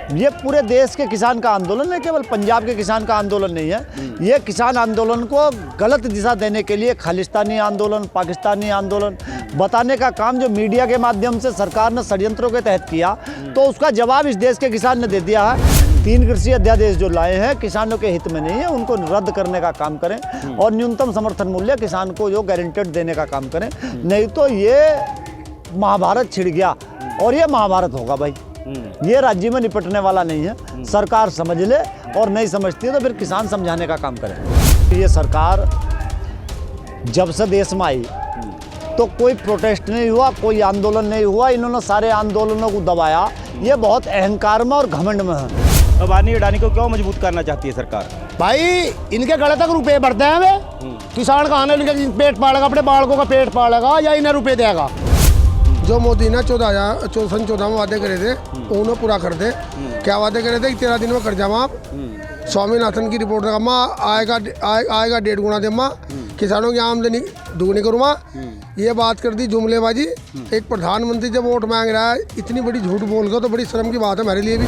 ये पूरे देश के किसान का आंदोलन है, केवल पंजाब के किसान का आंदोलन नहीं है। ये किसान आंदोलन को गलत दिशा देने के लिए खालिस्तानी आंदोलन, पाकिस्तानी आंदोलन बताने का काम जो मीडिया के माध्यम से सरकार ने षड्यंत्रों के तहत किया, तो उसका जवाब इस देश के किसान ने दे दिया है। 3 कृषि अध्यादेश जो लाए हैं किसानों के हित में नहीं है, उनको रद्द करने का काम करें और न्यूनतम समर्थन मूल्य किसान को जो गारंटेड देने का काम करें, नहीं तो ये महाभारत छिड़ गया और ये महाभारत होगा भाई। ये राज्य में निपटने वाला नहीं है। सरकार समझ ले और नहीं समझती है तो फिर किसान समझाने का काम करें। ये सरकार जब से देश में आई तो कोई प्रोटेस्ट नहीं हुआ, कोई आंदोलन नहीं हुआ, इन्होंने सारे आंदोलनों को दबाया। ये बहुत अहंकार में और घमंड में है। अंबानी अडानी को क्यों मजबूत करना चाहती है सरकार? भाई इनके गले तक रुपए बढ़ते हैं वे। किसान का आने इनके पेट पालेगा, अपने बालकों का पेट पालेगा या इन्हें रुपए देगा। जो मोदी ने 14 में वादे करे थे उन्होंने पूरा कर दे। क्या वादे करे थे? 13 दिन में कर जावा आप। स्वामीनाथन की रिपोर्ट का आएगा 1.5 गुना दे माँ, किसानों की आमदनी दुगनी करूँगा। ये बात कर दी जुमलेबाजी। एक प्रधानमंत्री जब वोट मांग रहा है, इतनी बड़ी झूठ बोल कर, तो बड़ी शर्म की बात है हमारे लिए भी।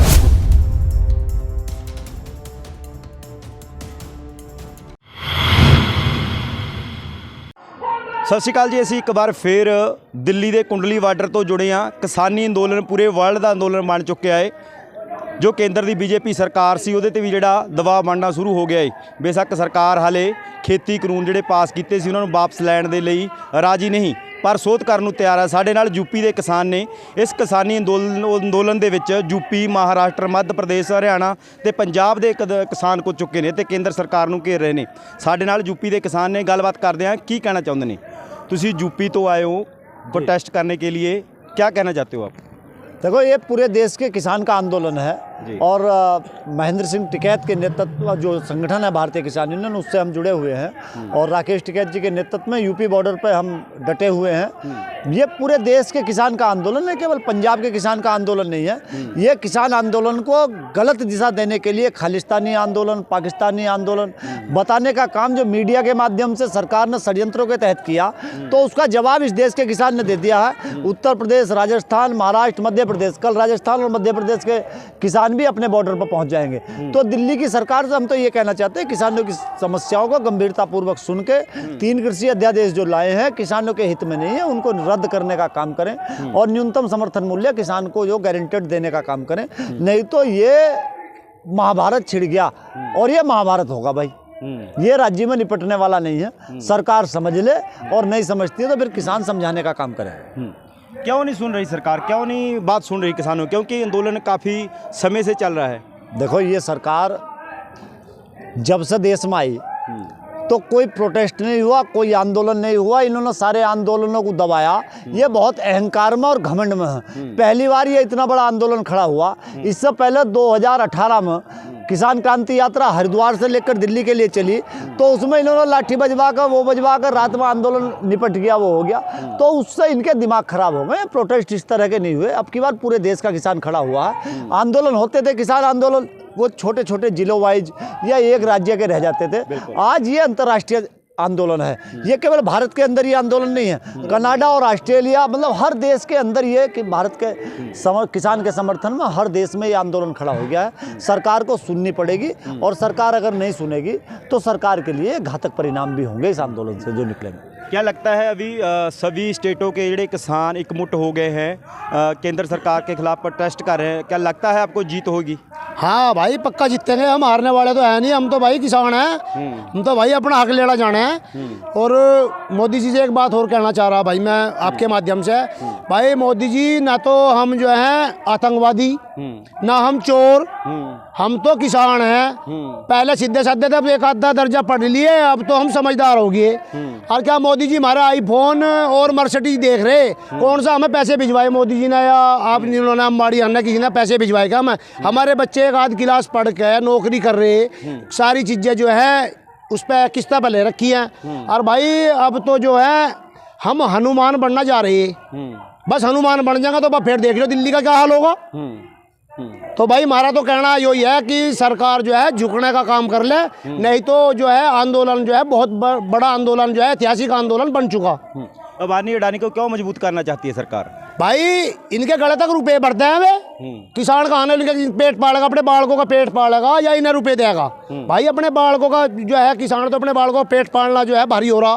ਸਤਿ ਸ਼੍ਰੀ ਅਕਾਲ ਜੀ। ਅਸੀਂ ਇੱਕ ਵਾਰ ਫਿਰ ਦਿੱਲੀ ਦੇ ਕੁੰਡਲੀ ਬਾਰਡਰ ਤੋਂ ਜੁੜੇ ਹਾਂ। ਕਿਸਾਨੀ ਅੰਦੋਲਨ ਪੂਰੇ ਵਰਲਡ ਦਾ ਅੰਦੋਲਨ ਬਣ ਚੁੱਕਿਆ ਹੈ। ਜੋ ਕੇਂਦਰ ਦੀ ਬੀਜੇਪੀ ਸਰਕਾਰ ਸੀ ਉਹਦੇ ਤੇ ਵੀ ਜਿਹੜਾ ਦਬਾਅ ਬਣਨਾ ਸ਼ੁਰੂ ਹੋ ਗਿਆ ਹੈ। ਬੇਸ਼ੱਕ ਸਰਕਾਰ ਹਾਲੇ ਖੇਤੀ ਕਾਨੂੰਨ ਜਿਹੜੇ ਪਾਸ ਕੀਤੇ ਸੀ ਉਹਨਾਂ ਨੂੰ ਵਾਪਸ ਲੈਣ ਦੇ ਲਈ ਰਾਜੀ ਨਹੀਂ, ਪਰ ਸੋਧ ਕਰਨ ਨੂੰ ਤਿਆਰ ਹੈ। ਸਾਡੇ ਨਾਲ ਯੂਪੀ ਦੇ ਕਿਸਾਨ ਨੇ। ਇਸ ਕਿਸਾਨੀ ਅੰਦੋਲਨ ਦੇ ਵਿੱਚ ਯੂਪੀ, ਮਹਾਰਾਸ਼ਟਰ, ਮੱਧ ਪ੍ਰਦੇਸ਼, ਹਰਿਆਣਾ ਤੇ ਪੰਜਾਬ ਦੇ ਕਿਸਾਨ ਕੁੱਝ ਚੁੱਕੇ ਨੇ ਤੇ ਕੇਂਦਰ ਸਰਕਾਰ ਨੂੰ ਘੇਰ ਰਹੇ ਨੇ। ਸਾਡੇ ਨਾਲ ਯੂਪੀ ਦੇ ਕਿਸਾਨ ਨੇ, ਗੱਲਬਾਤ ਕਰਦੇ ਹਾਂ ਕੀ ਕਹਿਣਾ ਚਾਹੁੰਦੇ ਨੇ। तुसी यूपी तो आए हो प्रोटेस्ट करने के लिए, क्या कहना चाहते हो आप? देखो, ये पूरे देश के किसान का आंदोलन है और महेंद्र सिंह टिकैत के नेतृत्व जो संगठन है भारतीय किसान यूनियन, उससे हम जुड़े हुए हैं और राकेश टिकैत जी के नेतृत्व में यूपी बॉर्डर पर हम डटे हुए हैं। ये पूरे देश के किसान का आंदोलन है, केवल पंजाब के किसान का आंदोलन नहीं है। ये किसान आंदोलन को गलत दिशा देने के लिए खालिस्तानी आंदोलन, पाकिस्तानी आंदोलन बताने का काम जो मीडिया के माध्यम से सरकार ने षड्यंत्रों के तहत किया, तो उसका जवाब इस देश के किसान ने दे दिया है। उत्तर प्रदेश, राजस्थान, महाराष्ट्र, मध्य प्रदेश, कल राजस्थान और मध्य प्रदेश के किसान भी अपने बॉर्डर पर पहुंच जाएंगे। तो दिल्ली की सरकार से हम तो ये कहना चाहते हैं, किसानों की समस्याओं को गंभीरतापूर्वक सुन के 3 कृषि अध्यादेश जो लाए हैं किसानों के हित में नहीं है, उनको रद्द करने का काम करें और न्यूनतम समर्थन मूल्य किसान को जो गारंटेड देने का काम करें, नहीं तो ये महाभारत छिड़ गया और ये महाभारत होगा भाई। ये राज्य में निपटने वाला नहीं है। सरकार समझ ले और नहीं समझती है तो फिर किसान समझाने का काम करें। क्यों नहीं सुन रही सरकार? क्यों नहीं बात सुन रही किसानों? क्योंकि आंदोलन काफ़ी समय से चल रहा है। देखो, ये सरकार जब से देश में आई तो कोई प्रोटेस्ट नहीं हुआ, कोई आंदोलन नहीं हुआ, इन्होंने सारे आंदोलनों को दबाया। ये बहुत अहंकार में और घमंड में है। पहली बार ये इतना बड़ा आंदोलन खड़ा हुआ। इससे पहले 2018 में किसान क्रांति यात्रा हरिद्वार से लेकर दिल्ली के लिए चली, तो उसमें इन्होंने लाठी बजवा कर, वो बजवा कर, रात में आंदोलन निपट गया, वो हो गया। तो उससे इनके दिमाग खराब हो गए। प्रोटेस्ट इस तरह के नहीं हुए। अब की बार पूरे देश का किसान खड़ा हुआ है। आंदोलन होते थे, किसान आंदोलन वो छोटे छोटे जिलों वाइज या एक राज्य के रह जाते थे। आज ये अंतर्राष्ट्रीय आंदोलन है। ये केवल भारत के अंदर ये आंदोलन नहीं है, कनाडा और ऑस्ट्रेलिया, मतलब हर देश के अंदर ये कि भारत के किसान के समर्थन में हर देश में ये आंदोलन खड़ा हो गया है। सरकार को सुननी पड़ेगी और सरकार अगर नहीं सुनेगी तो सरकार के लिए घातक परिणाम भी होंगे इस आंदोलन से जो निकलेंगे। क्या लगता है अभी सभी स्टेटों के ਜਿਹੜੇ किसान एकमुट हो गए हैं, केंद्र सरकार के खिलाफ प्रोटेस्ट कर रहे हैं, क्या लगता है आपको जीत होगी? हाँ भाई, पक्का जीतेंगे। हम हारने वाले तो है नहीं। हम तो भाई किसान हैं। हम तो भाई अपना हक लेना जाने हैं। और मोदी जी से एक बात और कहना चाह रहा भाई मैं आपके माध्यम से। भाई मोदी जी, ना तो हम जो हैं आतंकवादी, ना हम चोर, हम तो किसान हैं। पहले सीधे साधे थे, एक आधा दर्जा पढ़ लिए, अब तो हम समझदार हो गए। और क्या मोदी जी हमारा आईफोन और मर्सिडीज देख रहे? कौन सा हमें पैसे भिजवाए मोदी जी ने या आप जिन्होंने अंबानी अन्ना किसी ने पैसे भिजवाए क्या? हमारे बच्चे एक आध क्लास पढ़ के नौकरी कर रहे, सारी चीज़ें जो है उस पर किस्ता पर ले रखी हैं। और भाई अब तो जो है हम हनुमान बनना जा रहे हैं। बस हनुमान बन जाएगा तो फिर देख लो दिल्ली का क्या हाल होगा। तो भाई हमारा तो कहना यही है कि सरकार जो है झुकने का काम कर ले, नहीं तो जो है आंदोलन जो है बहुत बड़ा आंदोलन जो है ऐतिहासिक आंदोलन बन चुका। अबानी अडानी को क्यों मजबूत करना चाहती है सरकार? भाई इनके गले तक रुपए बढ़ते हैं वे। किसान कहाँ इनके पेट पालेगा, अपने बालकों का पेट पालेगा या इन्हें रुपए देगा? भाई अपने बालकों का जो है, किसान तो अपने बालकों का पेट पालना जो है भारी हो रहा।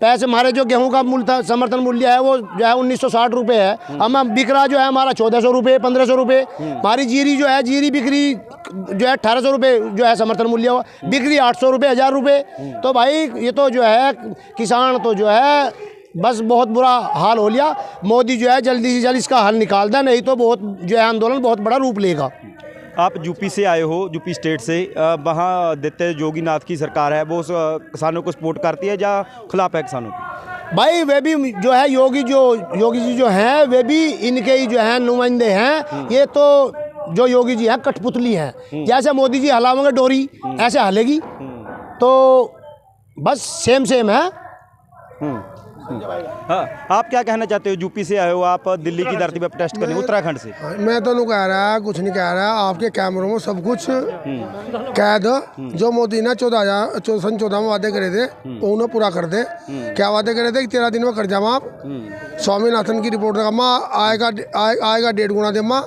पैसे हमारे जो गेहूं का मूल्य समर्थन मूल्य है वो जो है 1960 रुपये है, हम बिक रहा जो है हमारा 1400 रुपये 1500 रुपये। हमारी जीरी जो है, जीरी बिक्री जो है 1800 रुपये जो है समर्थन मूल्य हुआ, बिक्री 800 रुपये 1000 रुपये। तो भाई ये तो जो है किसान तो जो है बस बहुत बुरा हाल हो लिया। मोदी जो है जल्दी से जल्द इसका हल निकाल दे, नहीं तो बहुत जो है आंदोलन बहुत बड़ा रूप लेगा। आप यूपी से आए हो, यूपी स्टेट से, वहाँ आदित्य जोगीनाथ की सरकार है, वो किसानों को सपोर्ट करती है या खिलाफ है किसानों की? भाई वे भी जो है योगी जी जो हैं वे भी इनके ही जो है नुमाइंदे हैं। ये तो जो योगी जी हैं कठपुतली हैं, जैसे मोदी जी हलाओगे डोरी ऐसे हलेगी, तो बस सेम है। हाँ, आप क्या कहना चाहते हो? यूपी से आए हो आप, दिल्ली की धरती पर प्रोटेस्ट करने, उत्तराखंड से। मैं तो नहीं कह रहा, कुछ नहीं कह रहा, आपके कैमरों में सब कुछ कह दो। जो मोदी ने 14 में वादे करे थे वो उन्हें पूरा कर दे। क्या वादे करे थे कि 13 दिन में कर जाओ आप। स्वामीनाथन की रिपोर्ट का माँ आएगा 1.5 गुना दे माँ,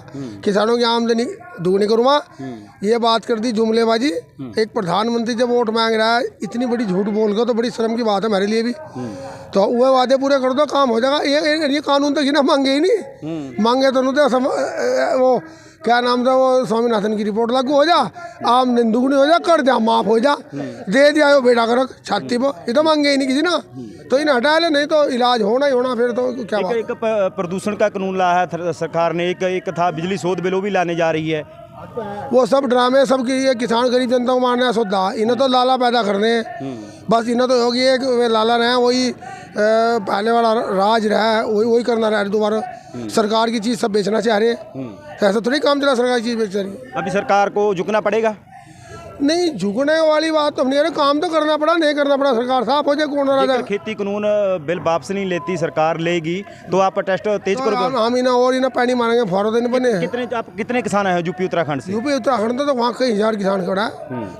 किसानों की आमदनी दुगनी करूँगा। ये बात कर दी जुमलेबाजी। एक प्रधानमंत्री जब वोट मांग रहा है, इतनी बड़ी झूठ बोल गया तो बड़ी शर्म की बात है हमारे लिए भी। तो वो वादे पूरे कर दो, काम हो जाएगा। ये कानून तो ना मांगे ही नहीं, मांगे तो नहीं। वो क्या नाम था, वो स्वामीनाथन की रिपोर्ट लागू हो जा, आमदनी दुगनी हो जा, कर जा माफ हो जा, दे दिया वो बेटा कर छाती पर। ये तो मांगे ही नहीं किसी ना, तो इन्हें हटा ले, नहीं तो इलाज होना ही होना। फिर तो क्या बात। एक प्रदूषण का कानून लाया है सरकार ने, एक था बिजली शोध बिल, वो भी लाने जा रही है। वो सब ड्रामे, सब की ये किसान गरीब जनता को मारना है सौदा। इन्हें तो लाला पैदा करने हैं बस। इन्हें तो होगी एक लाला रहे, वही पहले वाला राज रहा है, वही करना रहा है दोबारा। सरकार की चीज़ सब बेचना चाह रहे हैं, ऐसा थोड़ी काम चला सरकार की चीज़ बेच रही है। अभी सरकार को झुकना पड़ेगा? नहीं, झुकने वाली बात तो नहीं है, काम तो करना पड़ा, नहीं करना पड़ा सरकार साफ हो जाए। कौन रहा है? खेती कानून बिल वापस नहीं लेती सरकार, लेगी तो आप प्रोटेस्ट तेज करोगे? हम ही ना और ही ना पैनी मारेंगे, फौरन देने बने। कितने किसान हैं यूपी उत्तराखंड से? यूपी उत्तराखंड तो वहाँ कई हजार किसान खड़ा है,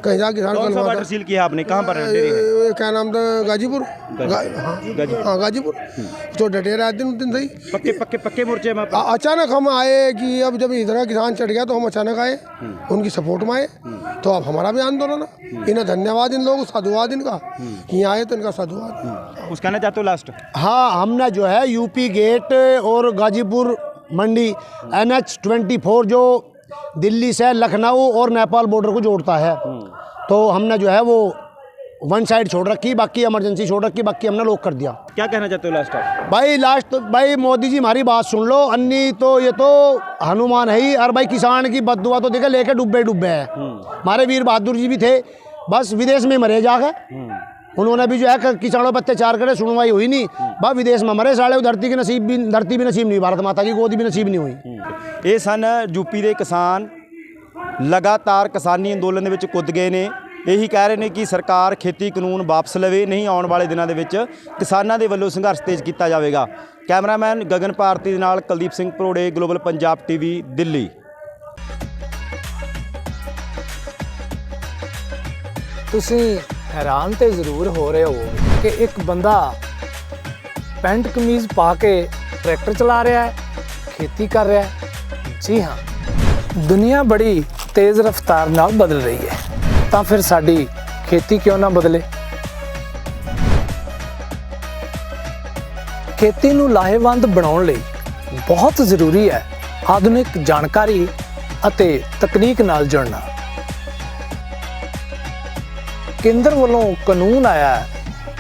कई हजार किसान। कौन सा वाटर सील किया आपने, कहाँ पर? क्या नाम था, गाजीपुर। हाँ गाजीपुर, तो डटे रहे दिन सही। पक्के मोर्चे में अचानक हम आए कि अब जब इधर का किसान चढ़ गया तो हम अचानक आए, उनकी सपोर्ट में आए। तो अब हमारा भी आंदोलन है। इन्हें धन्यवाद इन लोगों, साधुवाद इनका, यहाँ आए तो इनका साधुवाद। कुछ कहना चाहते हो लास्ट? हाँ, हमने जो है यूपी गेट और गाजीपुर मंडी NH-24 जो दिल्ली से लखनऊ और नेपाल बॉर्डर को जोड़ता है, तो हमने जो है वो वन साइड छोड़ रखी, बाकी इमरजेंसी छोड़ रखी, बाकी हमने लॉक कर दिया। क्या कहना चाहते हो लास्ट? भाई मोदी जी हमारी बात सुन लो, अन्नी तो ये तो हनुमान है ही। और भाई किसान की बददुआ तो देखे लेके डुब्बे है। हमारे वीर बहादुर जी भी थे, बस विदेश में मरे जाके। उन्होंने भी जो है किसानों पर अत्याचार करे, सुनवाई हुई नहीं, बस विदेश में मरे साले। धरती भी नसीब नहीं हुई, भारत माता की गोदी भी नसीब नहीं हुई। ये सन यूपी के किसान लगातार किसानी अंदोलन ਦੇ ਵਿੱਚ ਕੁੱਦ ਗਏ ਨੇ। ਇਹੀ ਕਹਿ ਰਹੇ ਨੇ ਕਿ ਸਰਕਾਰ ਖੇਤੀ ਕਾਨੂੰਨ ਵਾਪਸ ਲਵੇ, ਨਹੀਂ ਆਉਣ ਵਾਲੇ ਦਿਨਾਂ ਦੇ ਵਿੱਚ ਕਿਸਾਨਾਂ ਦੇ ਵੱਲੋਂ ਸੰਘਰਸ਼ ਤੇਜ਼ ਕੀਤਾ ਜਾਵੇਗਾ। ਕੈਮਰਾਮੈਨ ਗਗਨ ਭਾਰਤੀ ਦੇ ਨਾਲ ਕੁਲਦੀਪ ਸਿੰਘ ਪਰੋੜੇ, ਗਲੋਬਲ ਪੰਜਾਬ TV, ਦਿੱਲੀ। ਤੁਸੀਂ हैरान तो ज़रूर हो रहे हो कि एक बंदा पैंट कमीज़ पा के ट्रैक्टर चला रहा है, खेती कर रहा है। जी हाँ, दुनिया बड़ी तेज़ रफ्तार नाल बदल रही है, तो फिर साडी खेती क्यों ना बदले। खेती नूं लाहेवंद बनाउण लई बहुत ज़रूरी है आधुनिक जानकारी अते तकनीक नाल जुड़ना। केंद्र वालों कानून आया है,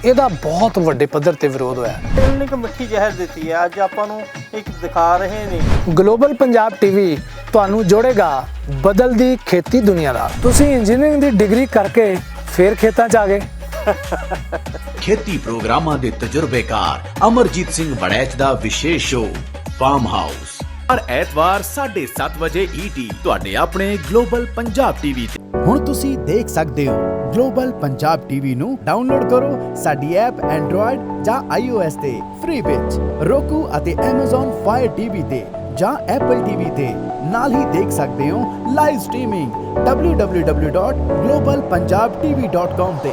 ਇਹਦਾ बहुत ਵੱਡੇ ਪੱਧਰ ਤੇ ਵਿਰੋਧ ਹੋਇਆ। ਇੱਕ ਮਿੱਠੀ ਜ਼ਹਿਰ ਦਿੱਤੀ ਹੈ, ਅੱਜ ਆਪਾਂ ਨੂੰ ਇੱਕ ਦਿਖਾ ਰਹੇ ਨੇ। ਗਲੋਬਲ ਪੰਜਾਬ TV ਤੁਹਾਨੂੰ ਜੋੜੇਗਾ ਬਦਲਦੀ ਖੇਤੀ ਦੁਨੀਆ ਨਾਲ। ਤੁਸੀਂ ਇੰਜੀਨੀਅਰਿੰਗ ਦੀ ਡਿਗਰੀ ਕਰਕੇ ਫੇਰ ਖੇਤਾਂ 'ਚ ਆ ਗਏ। ਖੇਤੀ ਪ੍ਰੋਗਰਾਮਾਂ ਦੇ ਤਜਰਬੇਕਾਰ ਅਮਰਜੀਤ ਸਿੰਘ ਵੜੈਚ ਦਾ ਵਿਸ਼ੇਸ਼ ਸ਼ੋਅ ਫਾਰਮ ਹਾਊਸ ਹਰ ਐਤਵਾਰ 7:30 ਵਜੇ ET ਤੁਹਾਡੇ ਆਪਣੇ ਗਲੋਬਲ ਪੰਜਾਬ TV ਤੇ। ਹੁਣ ਤੁਸੀਂ ਦੇਖ ਸਕਦੇ ਹੋ ਗਲੋਬਲ ਪੰਜਾਬ TV ਨੂੰ ਡਾਊਨਲੋਡ ਕਰੋ ਸਾਡੀ ਐਪ ਐਂਡਰੋਇਡ ਜਾਂ iOS ਤੇ ਫ੍ਰੀ ਵਿੱਚ, roku ਅਤੇ Amazon Fire TV ਤੇ ਜਾਂ Apple TV ਤੇ। ਨਾਲ ਹੀ ਦੇਖ ਸਕਦੇ ਹੋ ਲਾਈਵ ਸਟ੍ਰੀਮਿੰਗ www.globalpunjabtv.com ਤੇ।